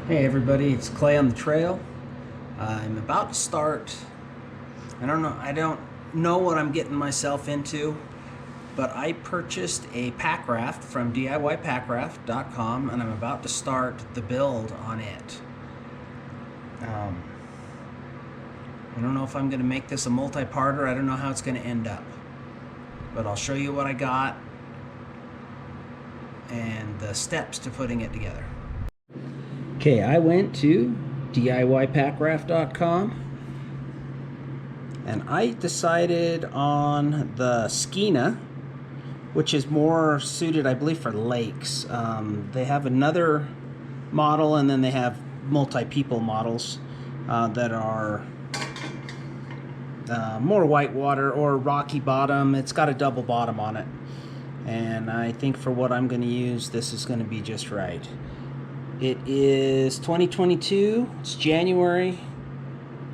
Hey everybody, it's Clay on the trail. I'm about to start. I don't know what I'm getting myself into, but I purchased a Packraft from DIYpackraft.com and I'm about to start the build on it. I don't know if I'm going to make this a multi-parter. I don't know how it's going to end up, but I'll show you what I got and the steps to putting it together. Okay, I went to DIYpackraft.com and I decided on the Skeena, which is more suited, I believe, for lakes. They have another model, and then they have multi-people models that are more whitewater or rocky bottom. It's got a double bottom on it, and I think for what I'm going to use, this is going to be just right. It is 2022, it's January.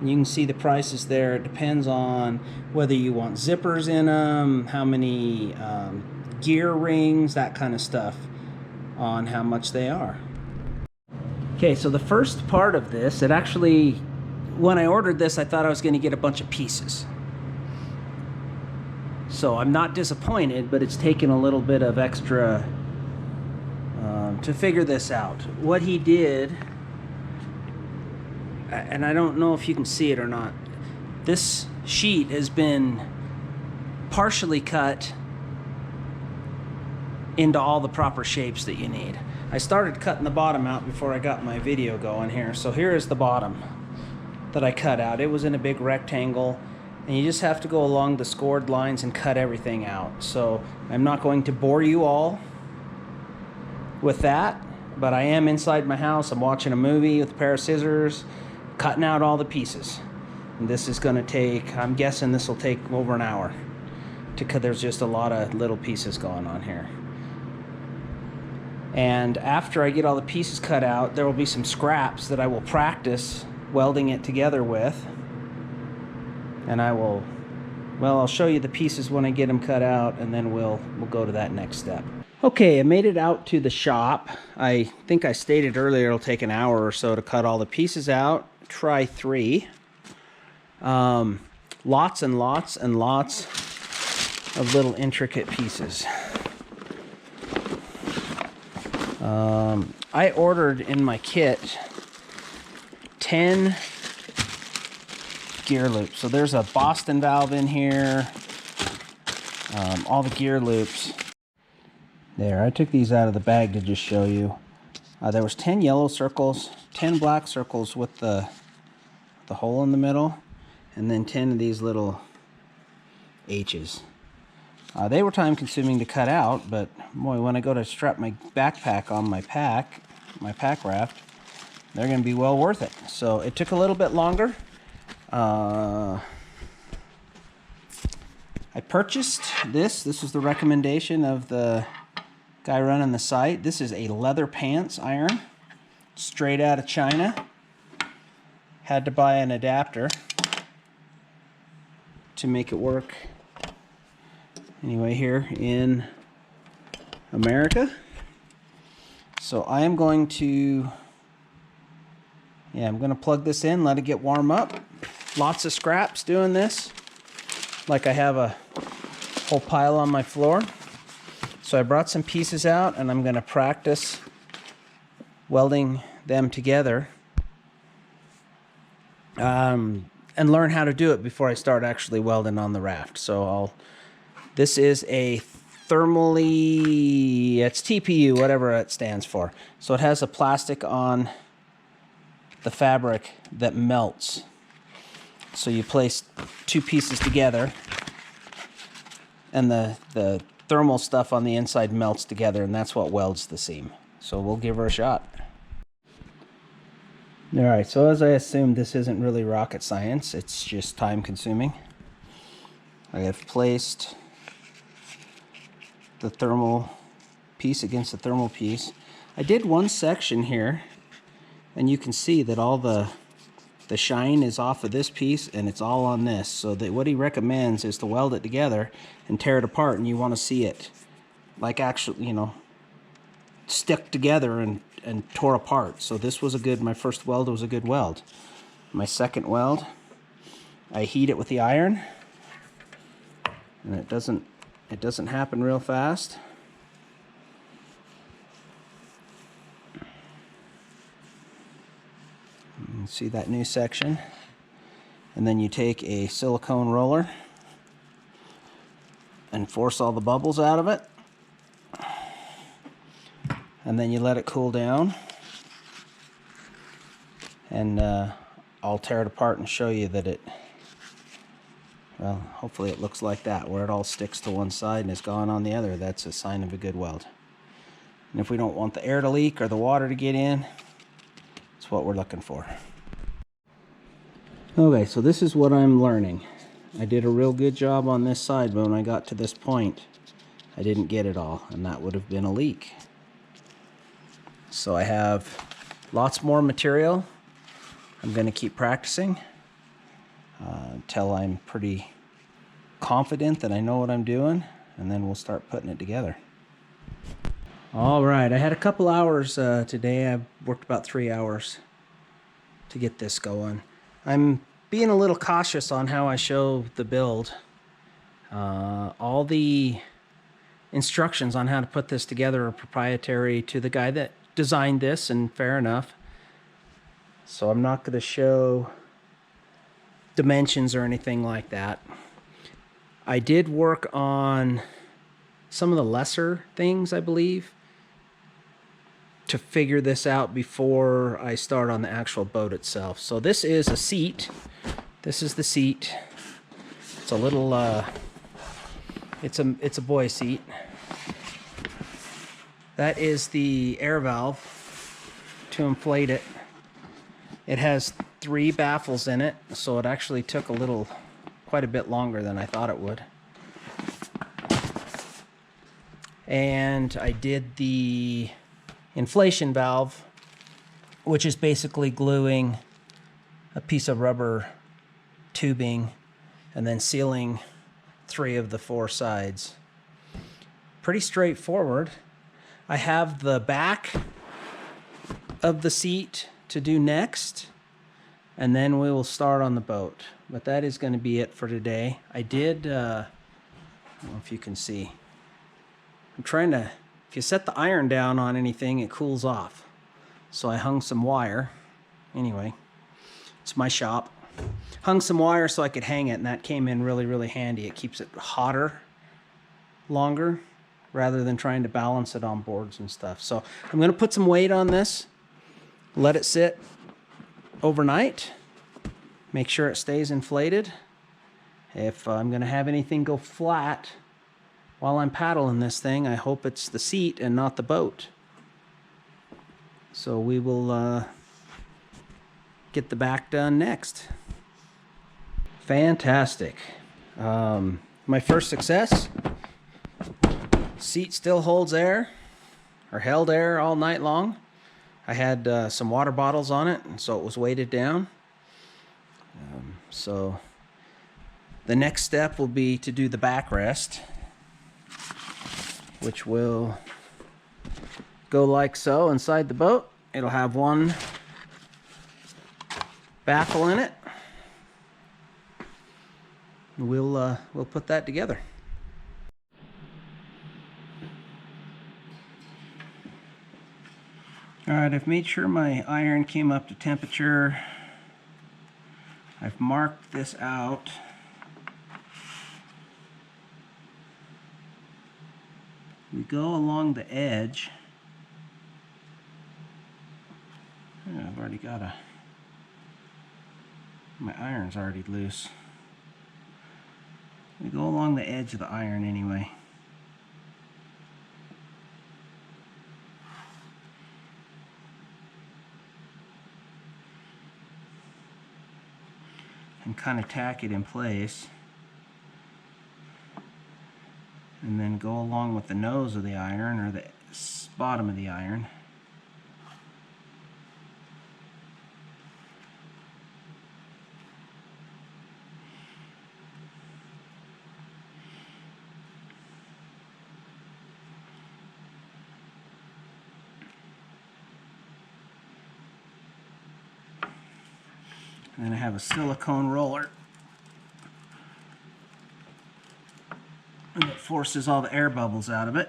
You can see the prices there. It depends on whether you want zippers in them, how many gear rings, that kind of stuff, on how much they are. Okay, so the first part of this, it actually, when I ordered this, I thought I was going to get a bunch of pieces. So I'm not disappointed, but it's taken a little bit of extra to figure this out. What he did, and I don't know if you can see it or not, this sheet has been partially cut into all the proper shapes that you need. I started cutting the bottom out before I got my video going here. So here is the bottom that I cut out. It was in a big rectangle, and you just have to go along the scored lines and cut everything out. So I'm not going to bore you all with that, but I am inside my house. I'm watching a movie with a pair of scissors, cutting out all the pieces. And this is going to take, I'm guessing this will take over an hour to cut. There's just a lot of little pieces going on here. And after I get all the pieces cut out, there will be some scraps that I will practice welding it together with. And I will, well, I'll show you the pieces when I get them cut out, and then we'll go to that next step. Okay, I made it out to the shop. I think I stated earlier it'll take an hour or so to cut all the pieces out. Try 3. Lots and lots and lots of little intricate pieces. I ordered in my kit 10 gear loops. So there's a Boston valve in here, all the gear loops. There, I took these out of the bag to just show you. There was 10 yellow circles, 10 black circles with the hole in the middle, and then 10 of these little H's. They were time consuming to cut out, but boy, when I go to strap my backpack on my pack raft, they're going to be well worth it. So it took a little bit longer. I purchased this. This was the recommendation of the guy running the site. This is a leather pants iron, straight out of China. Had to buy an adapter to make it work. Anyway, here in America. So I am going to, I'm going to plug this in, let it get warm up. Lots of scraps doing this. Like I have a whole pile on my floor. So I brought some pieces out, and I'm going to practice welding them together and learn how to do it before I start actually welding on the raft. So this is a thermally, it's TPU, whatever it stands for. So it has a plastic on the fabric that melts. So you place 2 pieces together, and the thermal stuff on the inside melts together, and that's what welds the seam. So we'll give her a shot. Alright, so as I assumed, this isn't really rocket science, it's just time consuming. I have placed the thermal piece against the thermal piece. I did one section here, and you can see that all the shine is off of this piece and it's all on this. So that what he recommends is to weld it together and tear it apart, and you want to see it like actually, stuck together and tore apart. So this was my first weld was a good weld. My second weld, I heat it with the iron, and it doesn't happen real fast. You see that new section, and then you take a silicone roller and force all the bubbles out of it, and then you let it cool down, and I'll tear it apart and show you that well, hopefully it looks like that, where it all sticks to one side and is gone on the other. That's a sign of a good weld. And if we don't want the air to leak or the water to get in, that's what we're looking for. Okay, so this is what I'm learning. I did a real good job on this side, but when I got to this point, I didn't get it all, and that would have been a leak. So I have lots more material. I'm going to keep practicing until I'm pretty confident that I know what I'm doing, and then we'll start putting it together. All right, I had a couple hours today. I worked about 3 hours to get this going. I'm being a little cautious on how I show the build. All the instructions on how to put this together are proprietary to the guy that designed this, and fair enough. So I'm not going to show dimensions or anything like that. I did work on some of the lesser things, I believe, to figure this out before I start on the actual boat itself. So this is a seat. This is the seat. It's a little it's a boy seat. That is the air valve to inflate it. It has 3 baffles in it, so it actually took quite a bit longer than I thought it would. And I did the inflation valve, which is basically gluing a piece of rubber tubing and then sealing 3 of the 4 sides. Pretty straightforward. I have the back of the seat to do next, and then we will start on the boat. But that is going to be it for today. I did, I don't know if you can see, I'm trying to, if you set the iron down on anything, it cools off. So I hung some wire. Anyway, it's my shop. Hung some wire so I could hang it, and that came in really, really handy. It keeps it hotter longer rather than trying to balance it on boards and stuff. So I'm going to put some weight on this, let it sit overnight, make sure it stays inflated. If I'm going to have anything go flat while I'm paddling this thing, I hope it's the seat and not the boat. So we will get the back done next. Fantastic. My first success. Seat still holds air, or held air all night long. I had some water bottles on it, so it was weighted down. So the next step will be to do the backrest, which will go like so inside the boat. It'll have 1 baffle in it. We'll put that together. Alright, I've made sure my iron came up to temperature. I've marked this out. We go along the edge. I've already got my iron's already loose. We go along the edge of the iron anyway. And kind of tack it in place, and then go along with the nose of the iron, or the bottom of the iron. And then I have a silicone roller. And it forces all the air bubbles out of it.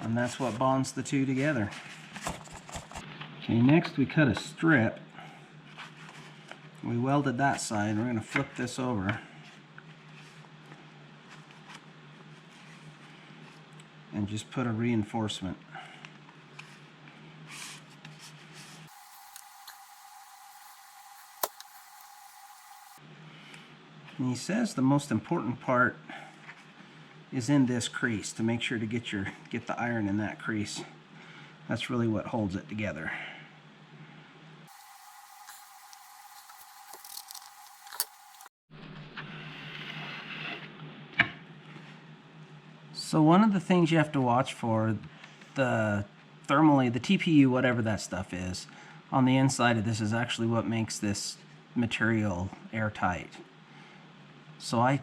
And that's what bonds the two together. Okay, next we cut a strip. We welded that side. We're going to flip this over and just put a reinforcement. And he says the most important part is in this crease, to make sure to get the iron in that crease. That's really what holds it together. So one of the things you have to watch for, the thermally, the TPU, whatever that stuff is, on the inside of this is actually what makes this material airtight. So I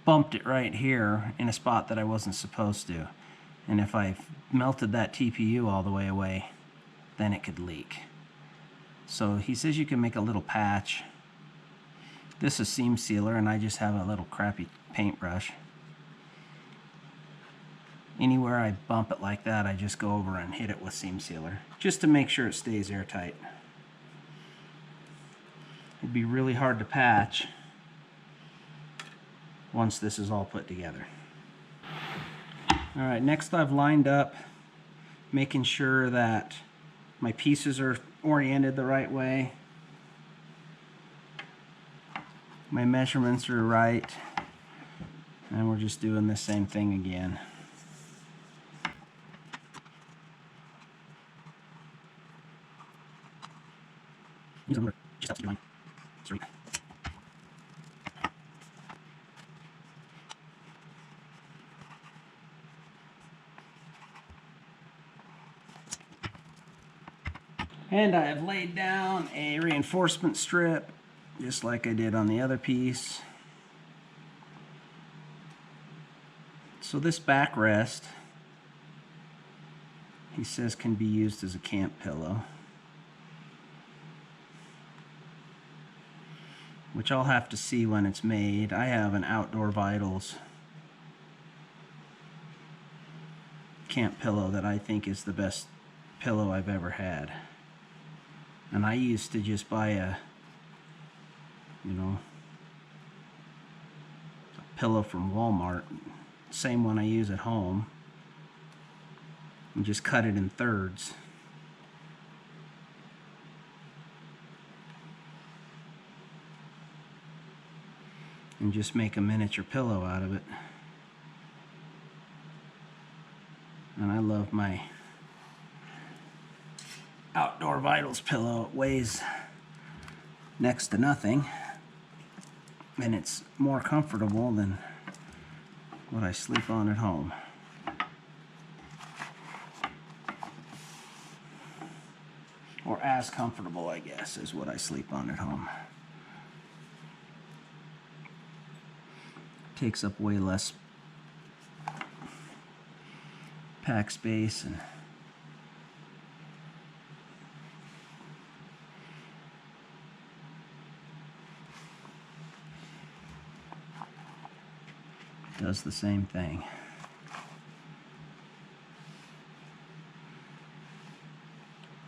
bumped it right here in a spot that I wasn't supposed to. And if I melted that TPU all the way away, then it could leak. So he says you can make a little patch. This is seam sealer, and I just have a little crappy paintbrush. Anywhere I bump it like that, I just go over and hit it with seam sealer, just to make sure it stays airtight. It'd be really hard to patch once this is all put together. Alright, next I've lined up, making sure that my pieces are oriented the right way. My measurements are right. And we're just doing the same thing again. And I have laid down a reinforcement strip, just like I did on the other piece. So this backrest, he says, can be used as a camp pillow, which I'll have to see when it's made. I have an Outdoor Vitals camp pillow that I think is the best pillow I've ever had. And I used to just buy a pillow from Walmart, same one I use at home, and just cut it in thirds. And just make a miniature pillow out of it. And I love my Outdoor Vitals pillow. It weighs next to nothing, and it's more comfortable than what I sleep on at home. Or as comfortable, I guess, as what I sleep on at home. takes up way less pack space, and does the same thing.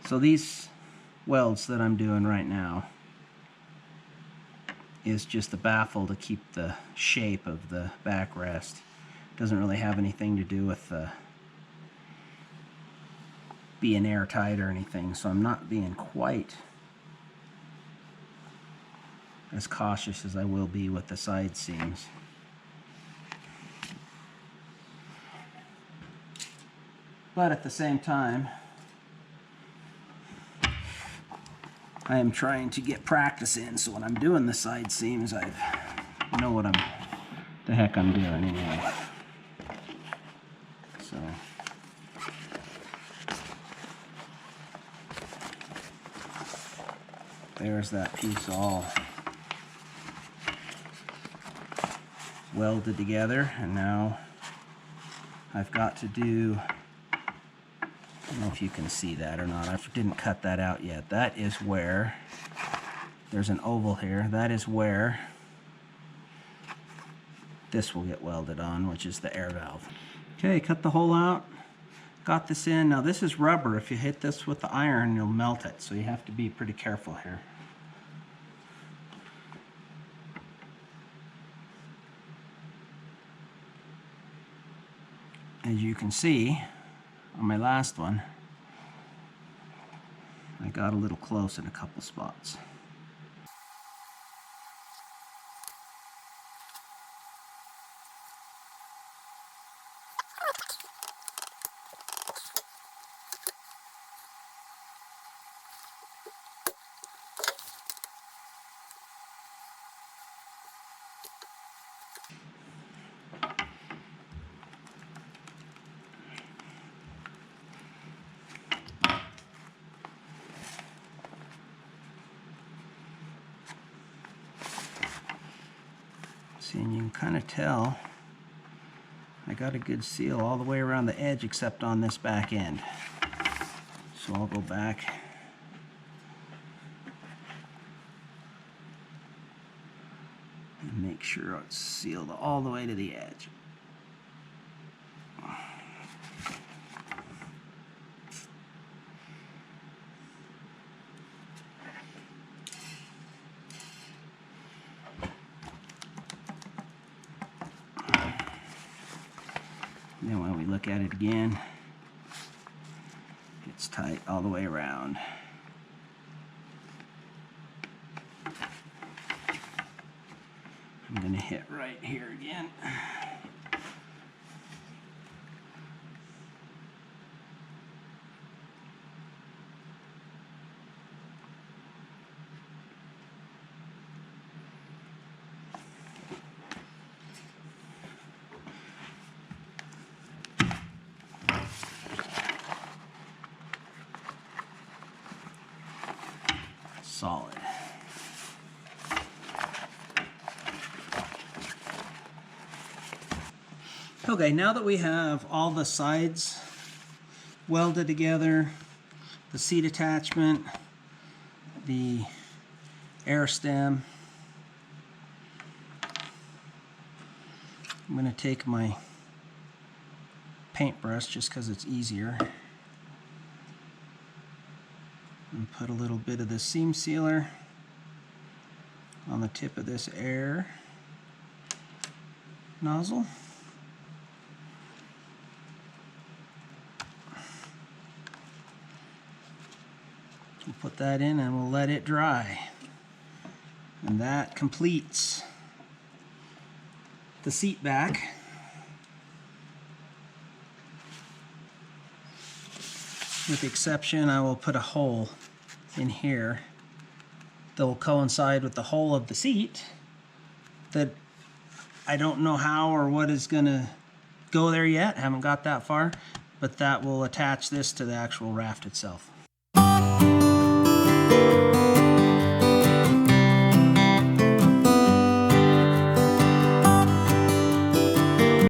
So these welds that I'm doing right now is just a baffle to keep the shape of the backrest. Doesn't really have anything to do with being airtight or anything, so I'm not being quite as cautious as I will be with the side seams. But at the same time, I am trying to get practice in, so when I'm doing the side seams, I know what the heck I'm doing anyway. So there's that piece all welded together, and now I've got to do, I don't know if you can see that or not. I didn't cut that out yet. That is where, there's an oval here, that is where this will get welded on, which is the air valve. Okay, cut the hole out, got this in. Now this is rubber. If you hit this with the iron, you'll melt it, so you have to be pretty careful here. As you can see, on my last one, I got a little close in a couple spots. See, and you can kind of tell I got a good seal all the way around the edge except on this back end. So I'll go back and make sure it's sealed all the way to the edge. Then when we look at it again, it's tight all the way around. I'm going to hit right here again. Solid. Okay, now that we have all the sides welded together, the seat attachment, the air stem, I'm going to take my paintbrush just because it's easier and put a little bit of the seam sealer on the tip of this air nozzle. We'll put that in and we'll let it dry. And that completes the seat back. With the exception, I will put a hole in here that will coincide with the hole of the seat that I don't know how or what is going to go there yet. I haven't got that far, but that will attach this to the actual raft itself.